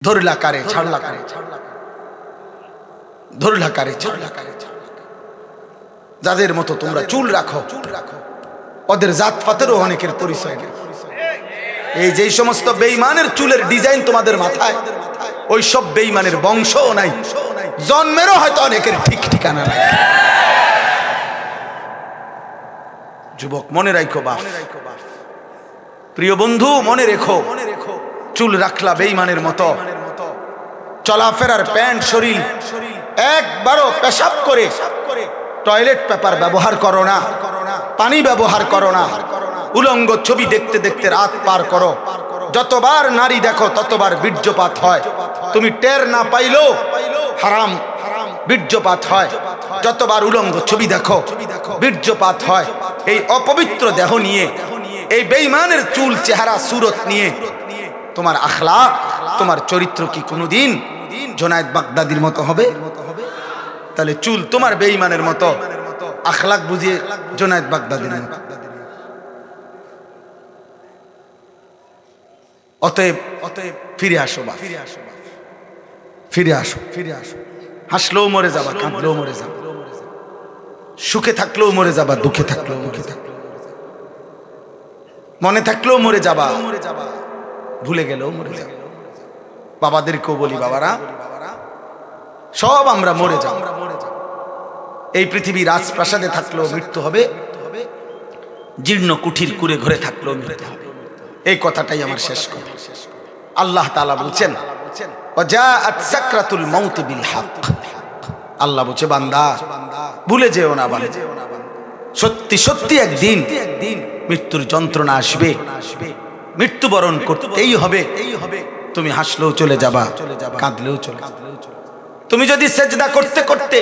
ধরলা কারে ছাড়লা কারে, ধরলা কারে ছাড়লা কারে। যাদের মতো তোমরা চুল রাখো, ওদের জাতপাতেরও অনেকের পরিচয় নেই। এই যে সমস্ত বেঈমানের চুলের ডিজাইন তোমাদের মাথায়, ওই সব বেঈমানের বংশও নাই, জন্মেরও হয়তো অনেকের ঠিক ঠিকানা নাই। যুবক মনে রাখো, বাপ প্রিয় বন্ধু মনে রেখো, চুল রাখলা বেঈমানের মতো, চলাফেরার প্যান্ট শরীর একবারও পেশাব করে টয়লেট পেপার ব্যবহার করো না, পানি ব্যবহার করো না, উলঙ্গ ছবি দেখতে দেখতে রাত পার করো। যতবার নারী দেখো ততবার বীর্যপাত হয়, তুমি টের না পাইলেও হারাম বীর্যপাত হয়। যতবার উলঙ্গ ছবি দেখো বীর্যপাত হয়। এই অপবিত্র দেহ নিয়ে, এই বেঈমানের চুল চেহারা সুরত নিয়ে তোমার আখলাক, তোমার চরিত্র কি কোনোদিন জুনায়েদ বাগদাদির মতো হবে? তাহলে চুল তোমার বেঈমানের মতো, আখলাক বুঝিয়ে জুনায়েদ বাগদাদির মতো। অতএব ফিরে আসো, বা ফিরে আসো, ফিরে আসো। হাসলেও মরে যাবা, কাঁদলেও মরে যাবা, সুখে থাকলেও মরে যাবা, দুঃখে থাকলেও মরে যাবা, মনে থাকলেও মরে যাবা, ভুলে গেলেও মরে যাবা। বাবাদেরকেও বলি, বাবারা সব আমরা মরে যাব। এই পৃথিবী রাজপ্রাসাদে থাকলেও মৃত্যু হবে, জীর্ণ কুঠির কুড়ে ঘরে থাকলেও মৃত্যু হবে। এই কথাটাই আমার শেষ কথা। আল্লাহ তাআলা বলছেন, ওয়াজাআত সাকরাতুল মাউত বিল হক। আল্লাহ বলছে, বান্দা ভুলে যেও না, বান্দা সত্যি সত্যি একদিন মৃত্যুর যন্ত্রণা আসবে, মৃত্যুবরণ করতেই হবে। তুমি হাসলেও চলে যাবা, কাঁদলেও চলে যাবা। তুমি যদি সেজদা করতে করতে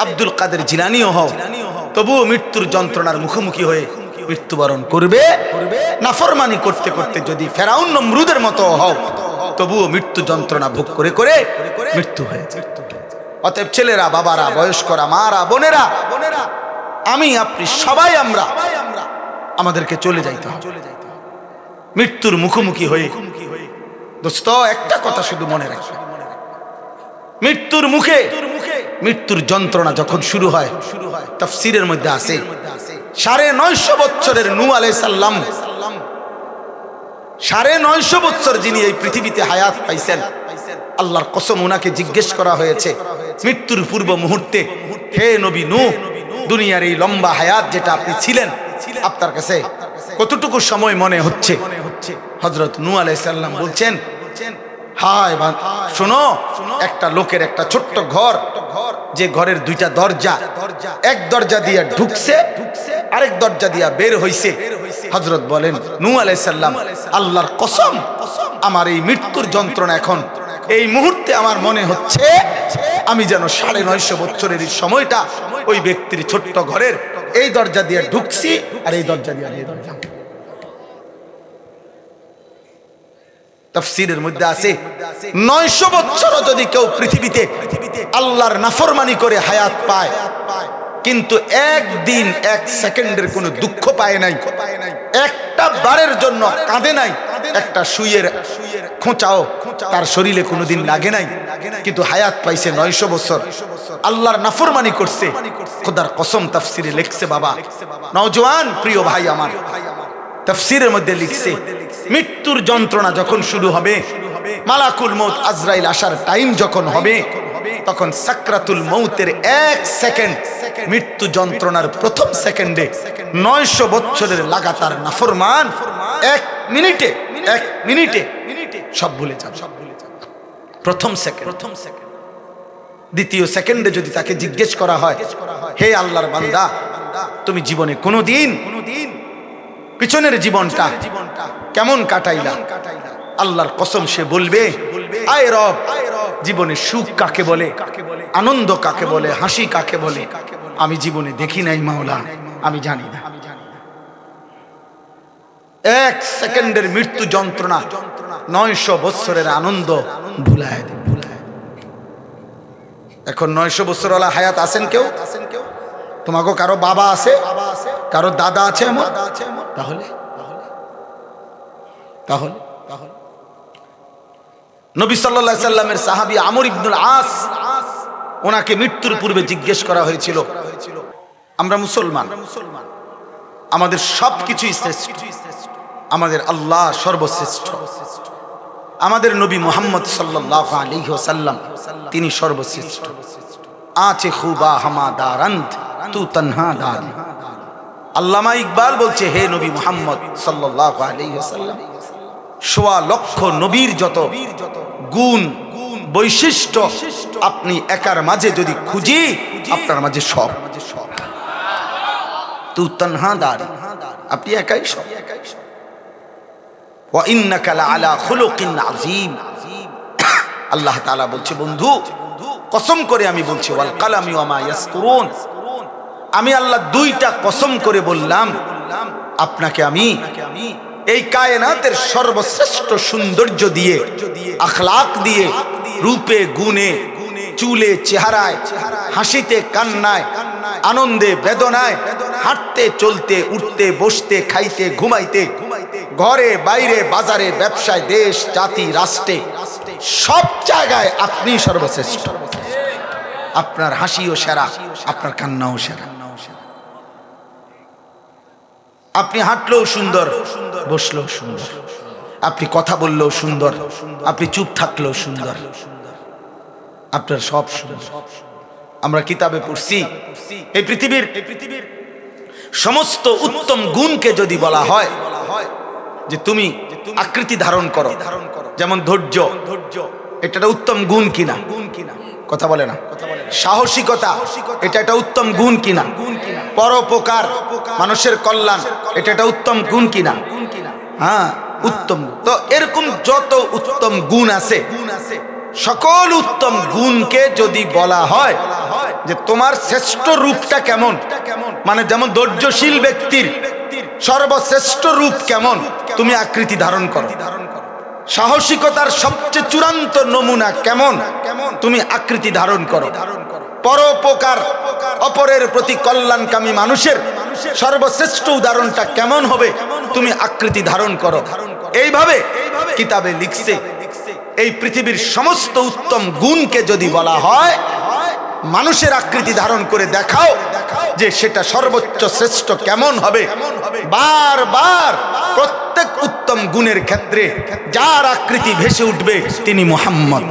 আব্দুল কাদের জিলানীও হও, তবুও মৃত্যুর যন্ত্রণার মুখোমুখি হয়ে মৃত্যুবরণ করবে। নাফরমানি করতে করতে যদি ফেরাউন নমরুদের মতো হও, তবুও মৃত্যু যন্ত্রণা ভোগ করে করে মৃত্যু হয়ে। অতএব ছেলেরা, বাবারা, বয়স্করা, মারা, বোনেরা, আমি আপনি সবাই আমরা আমাদেরকে চলে যাইতে হবে মৃত্যুর মুখোমুখি হয়ে। দোস্ত একটা কথা শুধু মনে রাখবে, মৃত্যুর মুখে মৃত্যুর যন্ত্রণা যখন শুরু হয়, তাফসীরের মধ্যে আছে 950 বছরের নূহ আলাইহিস সালাম, 950 বছর যিনি এই পৃথিবীতে হায়াত পাইছেন, আল্লাহর কসম ওনাকে জিজ্ঞেস করা হয়েছে মৃত্যুর পূর্ব মুহূর্তে, হে নবী নূহ, দুনিয়ার এই লম্বা হায়াত যেটা আপনি ছিলেন, আপনার কাছে কতটুকু সময় মনে হচ্ছে? হযরত নূহ আলাইহিস সালাম বলছেন, হায় শোনো, একটা লোকের একটা ছোট্ট ঘর, যে ঘরের দুইটা দরজা, এক দরজা দিয়ে ঢুকছে, আরেক দরজা দিয়া বের হইছে। হযরত বলেন, নূহ আলাইহিস সালাম, আল্লাহর কসম, আমার এই মৃত্যুর যন্ত্রণা এখন এই মুহূর্তে আমার মনে হচ্ছে আমি যেন 950 বছরের এই সময়টা ওই ব্যক্তির ছোট্ট ঘরের এই দরজা দিয়ে ঢুকছি আর এই দরজা দিয়ে বের হইলাম। তাফসীরের মধ্যে আছে 900 বছরও যদি কেউ পৃথিবীতে আল্লাহর নাফরমানি করে হায়াত পায়, কিন্তু একদিন এক সেকেন্ডের কোনো দুঃখ পায় নাই, একটা বারের জন্য কাঁদে নাই, একটা সুইয়ের খোঁচাও তার শরীরে কোনোদিন লাগে নাই, কিন্তু হায়াত পাইছে 900 বছর, আল্লাহর নাফরমানি করছে। খোদার কসম তাফসীরে লিখছে, বাবা নওজোয়ান প্রিয় ভাই আমার, তাফসীরের মধ্যে লিখছে, মৃত্যুর যন্ত্রণা যখন শুরু হবে, মালাকুল মউত আজরাইল আসার টাইম যখন হবে, তখন সাকরাতুল মউতের 1 সেকেন্ড, মৃত্যু যন্ত্রণার প্রথম সেকেন্ডে 900 বছরের লাগাতার নাফরমান 1 মিনিটে সব ভুলে যাবে। প্রথম সেকেন্ড। দ্বিতীয় সেকেন্ডে যদি তাকে জিজ্ঞেস করা হয়, হে আল্লাহর বান্দা, তুমি জীবনে কোনোদিন পিছনের জীবনটা কেমন কাটাইলা? আল্লাহর কসম সে বলবে, আয় রব, জীবনে সুখ কাকে বলে, আনন্দ কাকে বলে, হাসি কাকে বলে আমি জীবনে দেখি নাই মাওলা, আমি জানি না। 1 সেকেন্ডের মৃত্যু যন্ত্রণা 900 বছরের আনন্দ ভুলায় দেয়। এখন 900 বছরওয়ালা হায়াত আছেন কেউ? তোমাকে কারো বাবা আছে, কারো দাদা আছে এমন? তাহলে নবী সাল্লাল্লাহু আলাইহি সাল্লামের সাহাবী আমর ইবনুল আস, ওনাকে মৃত্যুর পূর্বে জিজ্ঞেস করা হয়েছিল, আমরা মুসলমান, আমাদের সবকিছুই শ্রেষ্ঠ, আমাদের আল্লাহ সর্বশ্রেষ্ঠ, আমাদের নবী মুহাম্মদ সাল্লাল্লাহু আলাইহি ওয়াসাল্লাম তিনি সর্বশ্রেষ্ঠ। আছে খুবা হামাদারন্ত তু তনহা দার। আল্লামা ইকবাল বলছে, হে নবী মুহাম্মদ সাল্লাল্লাহু আলাইহি ওয়াসাল্লাম, সোয়া লক্ষ নবীর যত গুণ বৈশিষ্ট্য আপনি একার মাঝে যদি খুঁজি, আপনার মাঝে সব। তু তনহা দার, আপনি একাই সব। ওয়া ইন্নাকা লাআলা খুলুকিন আযীম। আল্লাহ তাআলা বলছে, বন্ধু কসম করে আমি বলছি, ওয়াল কালামি ওয়া মা ইয়াসতুরুন, আমি আল্লাহ দুইটা কসম করে বললাম, আপনাকে আমি এই কায়নাতের সর্বশ্রেষ্ঠ সৌন্দর্য দিয়ে, আখলাক দিয়ে, রূপে গুণে, চুলে চেহারায়, হাসিতে কান্নায়, আনন্দে বেদনায়, হাঁটতে চলতে উঠতে বসতে খাইতে ঘুমাইতে, ঘরে বাইরে বাজারে ব্যবসায় দেশ জাতি রাষ্ট্রে সব জায়গায় আপনি সর্বশ্রেষ্ঠ। আপনার হাসিও সেরা, আপনার কান্নাও সেরা। আপনি হাঁটলেও সুন্দর, বসলেও সুন্দর, আপনি কথা বললেও সুন্দর, আপনি চুপ থাকলেও সুন্দর, আপনার সব সুন্দর। আমরা কিতাবে পড়ছি, এই পৃথিবীর সমস্ত উত্তম গুণকে যদি বলা হয় যে তুমি আকৃতি ধারণ করো, যেমন ধৈর্য, এটা একটা উত্তম গুণ কিনা? কথা বলে না। সাহসিকতা, এটা একটা উত্তম গুণ কিনা? পরোপকার, মানুষের কল্যাণ, এটা একটা উত্তম গুণ কিনা? হ্যাঁ, উত্তম। তো এরকম যত উত্তম গুণ আছে, সকল উত্তম গুণকে যদি বলা হয় যে তোমার শ্রেষ্ঠ রূপটা কেমন, মানে যেমন ধৈর্যশীল ব্যক্তির সর্বশ্রেষ্ঠ রূপ কেমন, তুমি আকৃতি ধারণ করো। সাহসিকতার সবচেয়ে চূড়ান্ত নমুনা কেমন, তুমি আকৃতি ধারণ করো। পরোপকার, অপরের প্রতি কল্যাণকামী মানুষের সর্বশ্রেষ্ঠ উদাহরণটা কেমন হবে, তুমি আকৃতি ধারণ করো। এইভাবে কিতাবে লিখছে, এই পৃথিবীর সমস্ত উত্তম গুণকে যদি বলা হয়, মানুষের আকৃতি ধারণ করে দেখাও যে সেটা সর্বোচ্চ শ্রেষ্ঠ কেমন হবে। বারবার প্রত্যেক উত্তম গুণের ক্ষেত্রে যার আকৃতি ভেসে উঠবে তিনি মুহাম্মদ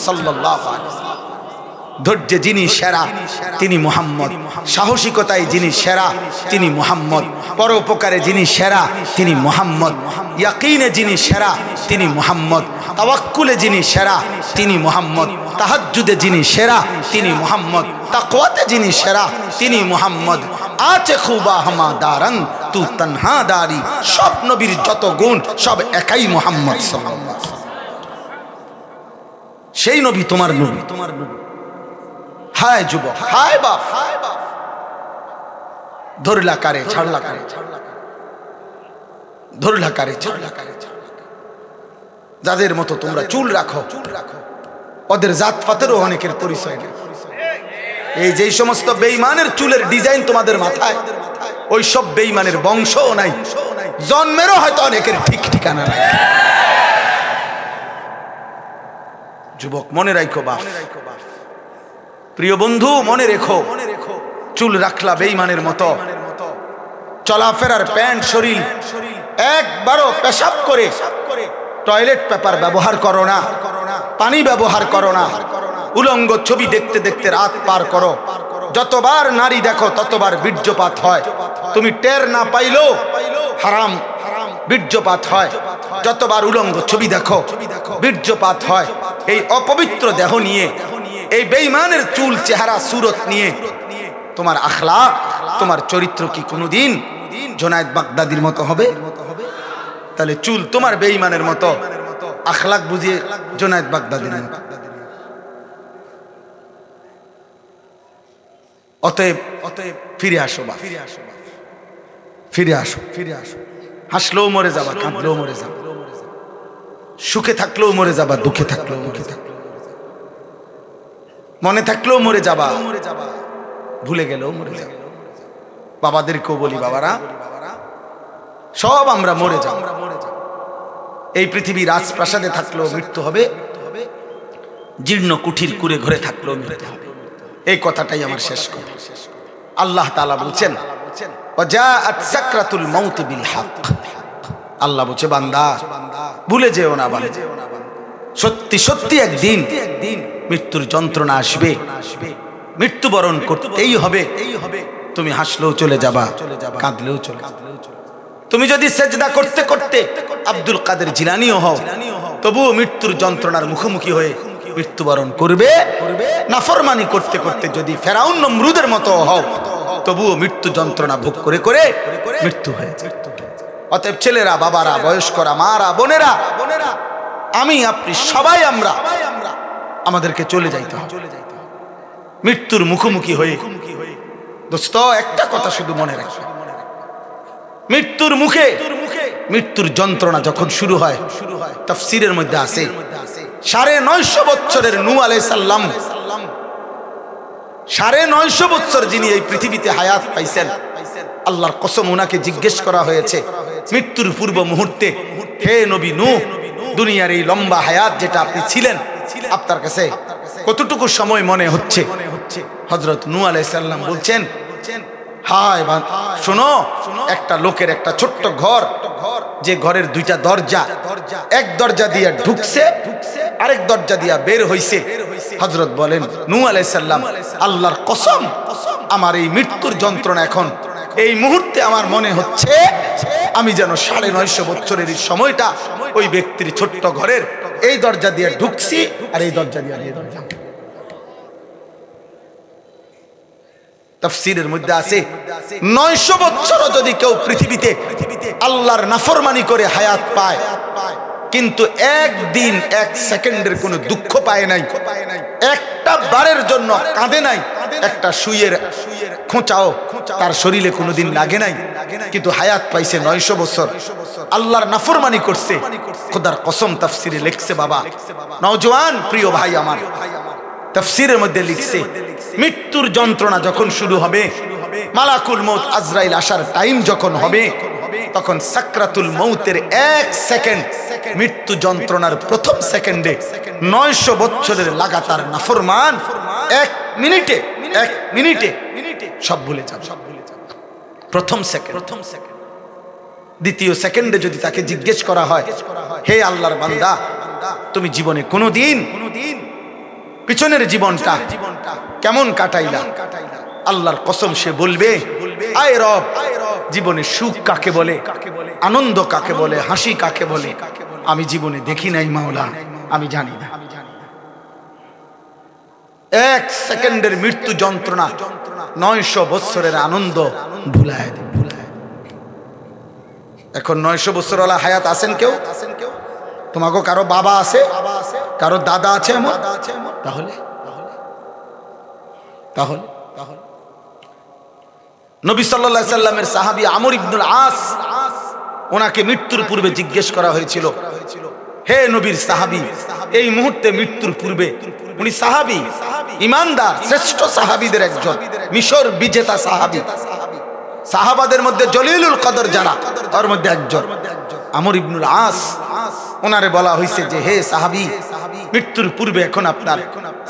সাল্লাল্লাহু আলাইহি ওয়াসাল্লাম। ধৈর্যে যিনি সেরা তিনি মুহাম্মদ, সাহসিকতায় যিনি সেরা তিনি মুহাম্মদ, পরোপকারে যিনি সেরা তিনি মুহাম্মদ, ইয়াকিনে যিনি সেরা তিনি মুহাম্মদ, তাওয়াক্কুলে যিনি সেরা তিনি মুহাম্মদ, তাহাজ্জুদে যিনি সেরা তিনি মুহাম্মদ, তাকওয়াতে যিনি সেরা তিনি মুহাম্মদ। আছে খুবা হামাদারান তু তনহা দারি। সব নবীর যত গুণ সব একাই মুহাম্মদ সাল্লাল্লাহু আলাইহি ওয়াসাল্লাম। সেই নবী তোমার নবী। হায় যুবক, হায় বাপ, ধরলা কারে ছাড়লা কারে, ধরলা কারে ছাড়লা কারে। যাদের মতো তোমরা চুল রাখো, ওদের জাত পাতেরও অনেকের পরিচয় নেই। এই যেই সমস্ত বেঈমানের চুলের ডিজাইন তোমাদের মাথায়, ওই সব বেঈমানের বংশও নাই, জন্মেরও হয়তো অনেকের ঠিক ঠিকানা নাই। যুবক মনে রাখো বাপ, প্রিয় বন্ধু মনে রেখো, চুল রাখলা বেঈমানের মতো, চলাফেরার প্যান্ট শরীর একবারও পেশাব করে টয়লেট পেপার ব্যবহার করো না, পানি ব্যবহার করো না, উলঙ্গ ছবি দেখতে দেখতে রাত পার করো। যতবার নারী দেখো ততবার বীর্যপাত হয়, তুমি টের না পাইলেও হারাম বীর্যপাত হয়। যতবার উলঙ্গ ছবি দেখো বীর্যপাত হয়। এই অপবিত্র দেহ নিয়ে, এই বেঈমানের চুল চেহারা সুরত নিয়ে তোমার আখলাক, তোমার চরিত্র কি কোনোদিন জুনায়েদ বাগদাদির মতো হবে? তাহলে চুল তোমার বেঈমানের মতো, আখলাক বুঝিয়ে জুনায়েদ বাগদাদির মতো। অতএব ফিরে আসো বা ফিরে আসো, ফিরে আসো। হাসলেও মরে যাবা, কাঁদলেও মরে যাবা, সুখে থাকলেও মরে যাবা, দুঃখে থাকলেও মরে যাবা, মনে থাকলেও মরে যাবা, ভুলে গেলেও মরে যাবা। বাবাদেরকেও বলি, বাবারা সব আমরা মরে যাব। এই পৃথিবী রাজপ্রাসাদে থাকলেও মৃত্যু হবে, জীর্ণ কুঠির কুড়ে ঘরে থাকলেও মরতে হবে। এই কথাটাই আমার শেষ কথা। আল্লাহ তাআলা বলছেন ওয়াজাআত সাকরাতুল মাউত বিল হক। আল্লাহ বলছে বান্দা ভুলে যেও না বান্দা, সত্যি সত্যি একদিন মৃত্যুর যন্ত্রণা আসবে, মৃত্যুবরণ করতেই হবে। তুমি হাসলেও চলে যাবা, কাঁদলেও চলে যাবে। তুমি যদি সেজদা করতে করতে আব্দুল কাদের জিলানীও হও, তবুও মৃত্যুর যন্ত্রণার মুখোমুখি হয়ে মৃত্যুবরণ করবে। নাফরমানি করতে করতে যদি ফেরাউন নমরুদের মতো হও, তবুও মৃত্যু যন্ত্রণা ভোগ করে করে মৃত্যু হয়ে যায়। অতএব ছেলেরা, বাবারা, বয়স্করা, মারা, বোনেরা, আমি আপনি সবাই আমরা আমাদেরকে চলে যাইতে হবে মৃত্যুর মুখোমুখি হয়ে। দোস্ত একটা কথা শুধু মনে রাখবে, মৃত্যুর মুখে মৃত্যুর যন্ত্রণা যখন শুরু হয়, তাফসীরের মধ্যে আছে 950 বছরের নূহ আলাইহিস সালাম, 950 বছর যিনি এই পৃথিবীতে হায়াত পাইছেন, আল্লাহর কসম ওনাকে জিজ্ঞেস করা হয়েছে মৃত্যুর পূর্ব মুহূর্তে, হে নবী নূহ, দুনিয়ার এই লম্বা হায়াত যেটা আপনি ছিলেন, আপনার কাছে কতটুকু সময় মনে হচ্ছে? হযরত নূহ আলাইহিস সালাম বলছেন, হায় শোনো, একটা লোকের একটা ছোট্ট ঘর, যে ঘরের দুইটা দরজা, এক দরজা দিয়ে ঢুকছে, আরেক দরজা দিয়া বের হইছে। হযরত বলেন নূহ আলাইহিস সালাম, আল্লাহর কসম, আমার এই মৃত্যুর যন্ত্রণা এখন এই মুহূর্তে আমার মনে হচ্ছে আমি যেন 950 বছরের এই সময়টা ওই ব্যক্তির ছোট্ট ঘরের এই দরজা দিয়ে ঢুকছি আর এই দরজা দিয়ে এই দরজা। তাফসীরের মধ্যে আছে 900 বছরও যদি কেউ পৃথিবীতে আল্লাহর নাফরমানি করে হায়াত পায়, কিন্তু একদিন এক সেকেন্ডের কোনো দুঃখ পায় নাই, একটা বারের জন্য কাঁদে নাই, একটা সুইয়ের খোঁচাও তার শরীরে কোনোদিন লাগে নাই, কিন্তু হায়াত পাইছে 900 বছর, আল্লাহর নাফরমানি করছে। খোদার কসম তাফসীরে লিখছে, বাবা নওজোয়ান প্রিয় ভাই আমার, তাফসীরের মধ্যে লিখছে মৃত্যুর যন্ত্রণা যখন শুরু হবে, মালাকুল মউত আজরাইল আসার টাইম যখন হবে, তখন সাকরাতুল মউতের 1 সেকেন্ড, মৃত্যু যন্ত্রণার প্রথম সেকেন্ডে 900 বছরের লাগাতার নাফরমান 1 মিনিটে সব ভুলে যাবে। প্রথম সেকেন্ড। দ্বিতীয় সেকেন্ডে যদি তাকে জিজ্ঞেস করা হয়, হে আল্লাহর বান্দা, তুমি জীবনে কোনোদিন পিছনের জীবনটা কেমন কাটাইলা? আল্লাহর কসম সে বলবে, আয় রব, জীবনে সুখ কাকে বলে, আনন্দ কাকে বলে, হাসি কাকে বলে আমি জীবনে দেখি নাই মাওলা, আমি জানি না। 1 সেকেন্ডের মৃত্যু যন্ত্রণা 900 বছরের আনন্দ ভুলায়। এখন 900 বছরওয়ালা হায়াত আছেন কেউ? তোমাকে কারো বাবা আছে, কারো দাদা আছে এমন? তাহলে নবী সাল্লাল্লাহু আলাইহি সাল্লামের সাহাবী আমর ইবনুল আস, ওনাকে মৃত্যুর পূর্বে জিজ্ঞেস করা হয়েছিল, হে নবীর সাহাবী, এই মুহূর্তে মৃত্যুর পূর্বে, উনি সাহাবী, ইমানদার, শ্রেষ্ঠ সাহাবীদের একজন, মিশর বিজেতা সাহাবী, সাহাবাদের মধ্যে জলিলুল কদর যারা, তার মধ্যে একজন আমর ইবনুল আস। ওনারে বলা হয়েছে যে, হে সাহাবী, মৃত্যুর পূর্বে এখন আপনার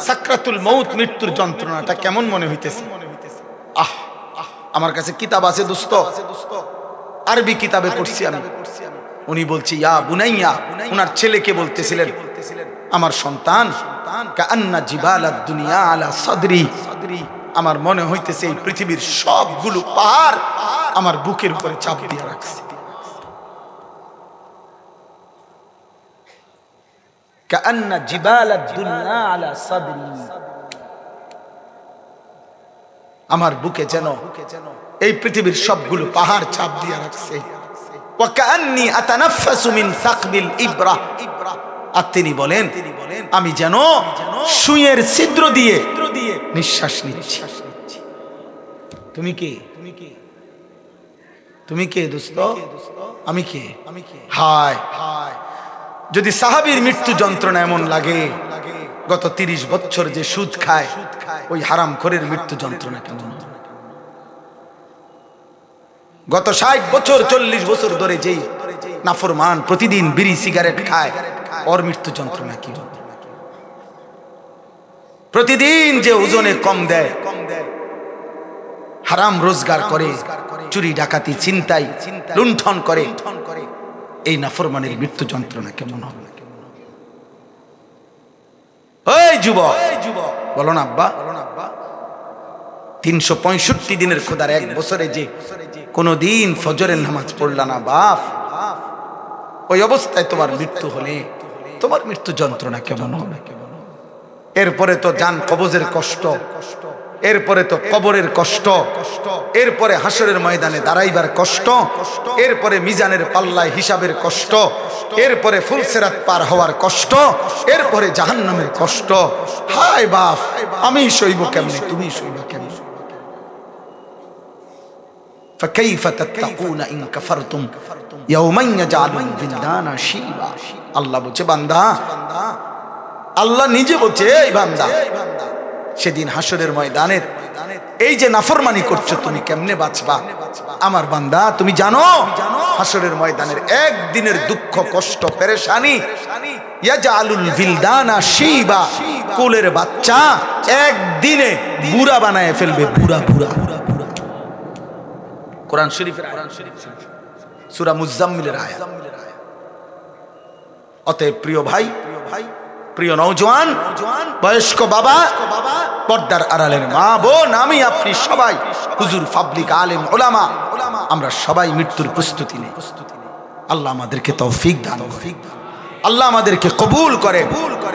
সাকরাতুল মউত, মৃত্যুর যন্ত্রণাটা কেমন মনে হইতেছে? আমার কাছে কিতাব আছে দোস্ত, আরবি কিতাবে পড়ছি আমি। উনি বলছি ইয়া বুনাইয়া, ওনার ছেলেকে বলতেছিলেন, আমার সন্তান, কাআন্না জিবালাদ দুনিয়া আলা সাদরি, আমার মনে হইতেছে এই পৃথিবীর সবগুলো পাহাড় আমার বুকের উপরে চাপ দিয়ে রাখছে। কাআন্না জিবালাদ দুনিয়া আলা সাদরি, আমার বুকে যেন এই পৃথিবীর সবগুলো পাহাড় চাপ দিয়ে রাখছে। ওয়া কাআন্নী আতানাফাসু মিন সাকবিল ইবরা, আর তিনি বলেন আমি যেন সুইয়ের ছিদ্র দিয়ে নিঃশ্বাস নিচ্ছি। তুমি কে? তুমি কে দোস্ত? আমি কে? হায়, যদি সাহাবীর মৃত্যু যন্ত্রণা এমন লাগে, গত 30 বছর যে সুদ খায় ওই হারামখোরের মৃত্যু যন্ত্রণা কেমন? গত 60 বছর 40 বছর ধরে যেই নাফরমান প্রতিদিন বিড়ি সিগারেট খায়, ওর মৃত্যু যন্ত্রণা কি? প্রতিদিন যে ওজনে কম দেয়, হারাম রোজগার করে, চুরি ডাকাতি ছিনতাই লুণ্ঠন করে, এই নাফরমানের মৃত্যু যন্ত্রণা কেমন হবে? ওই যুবক বলো না আব্বা, 365 দিনের খোদার এক বছরে যে কোনদিন ফজরের নামাজ পড়লা না বাপ, ওই অবস্থায় তোমার মৃত্যু হলে তোমার মৃত্যু যন্ত্রণা কেমন হবে? এরপরে তো জান কবজের কষ্ট, এরপরে তো কবরের কষ্ট, এরপরে হাসরের ময়দানে দাঁড়াইবার কষ্ট, এরপরে মিজানের পাল্লায় হিসাবের কষ্ট, এরপরে ফুলসিরাত পার হওয়ার কষ্ট, এরপরে জাহান্নামের কষ্ট। হায় বাপ, আমি সইব কেমনে, তুমি সইব কেমনে? فكيف تتقون إن كفرتم يوما يجعل الولدان شيبا। আল্লাহ বলছে বান্দা, আল্লাহ নিজে বলছে এই বান্দা, সেদিন হাসরের ময়দানের এই যে নাফরমানি করছো তুমি কেমনে বাঁচবা? আমার বান্দা তুমি জানো হাসরের ময়দানের একদিনের দুঃখ কষ্ট পেরেশানি, ইয়াজালুল বিলদানা শিবা, কোলের বাচ্চা একদিনে বুড়া বানায় ফেলবে, বুড়া বুড়া। কোরআন শরীফের সূরা মুজাম্মিলের আয়াত। অতএব প্রিয় ভাই, প্রিয় নওজোয়ান, বয়স্ক বাবা, পর্দার আড়ালের মা বোন, আমি আপনি সবাই, হুজুর, পাবলিক, আলেম, ওলামা, আমরা সবাই মৃত্যুর প্রস্তুতি নেই। আল্লাহ আমাদেরকে তৌফিক দান করুন, আল্লাহ আমাদেরকে কবুল করে।